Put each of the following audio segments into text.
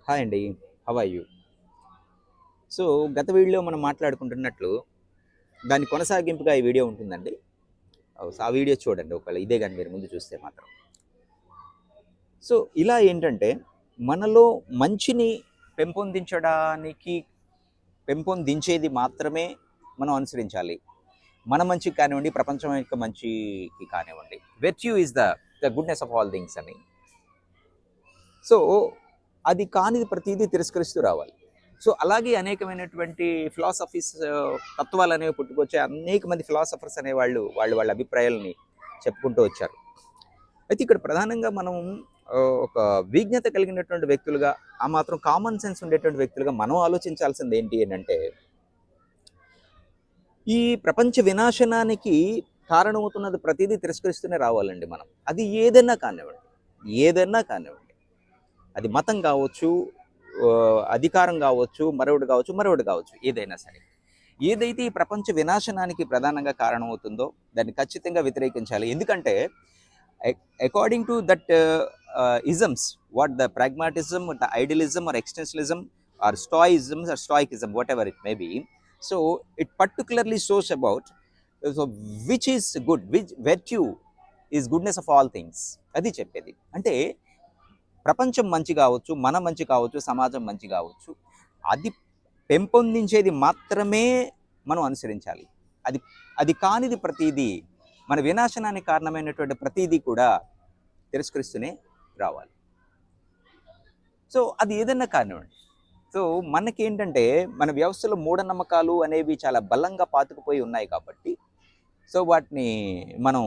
Hi అండి. How are you? So, గత వీడియోలో మనం మాట్లాడుకుంటున్నట్లు దాని కొనసాగింపుగా ఈ వీడియో ఉంటుందండి. సో, ఆ వీడియో చూడండి ఒకవేళ ఇదే గాని మీరు ముందు చూస్తే మాత్రం. సో, ఇలా ఏంటంటే మనలో మంచిని పెంపొందించడానికి పెంపొందించేది మాత్రమే మనం అనుసరించాలి. మన మంచికి కానివ్వండి, ప్రపంచం యొక్క మంచికి కానివ్వండి. వెర్చ్యూ is the goodness of all things అని. సో, అది కానిది ప్రతీదీ తిరస్కరిస్తూ రావాలి. సో, అలాగే అనేకమైనటువంటి ఫిలాసఫీస్ తత్వాలనేవి పుట్టుకొచ్చాయి. అనేక మంది ఫిలాసఫర్స్ అనేవాళ్ళు వాళ్ళ అభిప్రాయాలని చెప్పుకుంటూ వచ్చారు. అయితే ఇక్కడ ప్రధానంగా మనం ఒక విజ్ఞత కలిగినటువంటి వ్యక్తులుగా, ఆ మాత్రం కామన్ సెన్స్ ఉండేటువంటి వ్యక్తులుగా మనం ఆలోచించాల్సింది ఏంటి అనంటే, ఈ ప్రపంచ వినాశనానికి కారణమవుతున్నది ప్రతీదీ తిరస్కరిస్తూనే రావాలండి మనం. అది ఏదైనా కానివ్వండి. ఏదైనా కానివ్వండి. అది మతం కావచ్చు, అధికారం కావచ్చు, మరొకటి కావచ్చు ఏదైనా సరే. ఏదైతే ఈ ప్రపంచ వినాశనానికి ప్రధానంగా కారణమవుతుందో దాన్ని ఖచ్చితంగా వ్యతిరేకించాలి. ఎందుకంటే according to that isms, what the pragmatism, the idealism or extensionalism or stoism or stoicism, whatever it may be. So it particularly shows about so which is good, which virtue is goodness of all things. అది చెప్పేది. అంటే ప్రపంచం మంచి కావచ్చు, మన మంచి కావచ్చు, సమాజం మంచి కావచ్చు, అది పెంపొందించేది మాత్రమే మనం అనుసరించాలి. అది అది కానిది ప్రతీదీ, మన వినాశనానికి కారణమైనటువంటి ప్రతీదీ కూడా తిరస్కరిస్తూనే రావాలి. సో అది ఏదన్నా కానివ్వండి. సో మనకేంటంటే మన వ్యవస్థలో మూఢనమ్మకాలు అనేవి చాలా బలంగా పాతుకుపోయి ఉన్నాయి కాబట్టి సో వాటిని మనం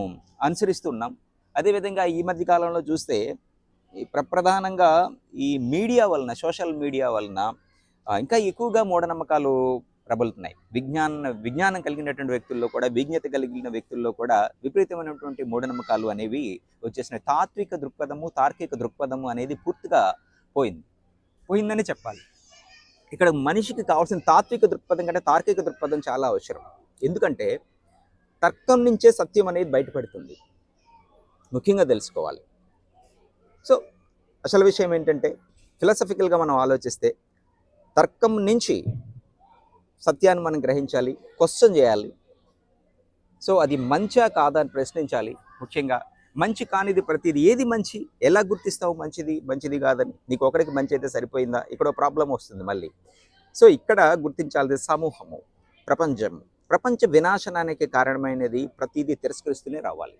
అనుసరిస్తున్నాం. అదేవిధంగా ఈ మధ్య కాలంలో చూస్తే ఈ ప్రధానంగా ఈ మీడియా వలన, సోషల్ మీడియా వలన ఇంకా ఎక్కువగా మూఢనమ్మకాలు ప్రబలుతున్నాయి. విజ్ఞానం కలిగినటువంటి వ్యక్తుల్లో కూడా, విజ్ఞత కలిగిన వ్యక్తుల్లో కూడా విపరీతమైనటువంటి మూఢనమ్మకాలు అనేవి వచ్చేసినాయి. తాత్విక దృక్పథము, తార్కిక దృక్పథము అనేది పూర్తిగా పోయిందని చెప్పాలి. ఇక్కడ మనిషికి కావాల్సిన తాత్విక దృక్పథం కంటే తార్కిక దృక్పథం చాలా అవసరం. ఎందుకంటే తర్కం నుంచే సత్యం అనేది బయటపడుతుంది, ముఖ్యంగా తెలుసుకోవాలి. సో అసలు విషయం ఏంటంటే ఫిలాసఫికల్గా మనం ఆలోచిస్తే తర్కం నుంచి సత్యాన్ని మనం గ్రహించాలి, క్వశ్చన్ చేయాలి. సో అది మంచా కాదా అని ప్రశ్నించాలి. ముఖ్యంగా మంచి కానిది ప్రతిది ఏది మంచి, ఎలా గుర్తిస్తావు మంచిది కాదని? నీకు ఒకరికి మంచి అయితే సరిపోయిందా? ఇక్కడ ప్రాబ్లం వస్తుంది మళ్ళీ. సో ఇక్కడ గుర్తించాల్సింది సమూహము, ప్రపంచం వినాశనానికి కారణమైనది ప్రతిదీ తిరస్కరిస్తూనే రావాలి.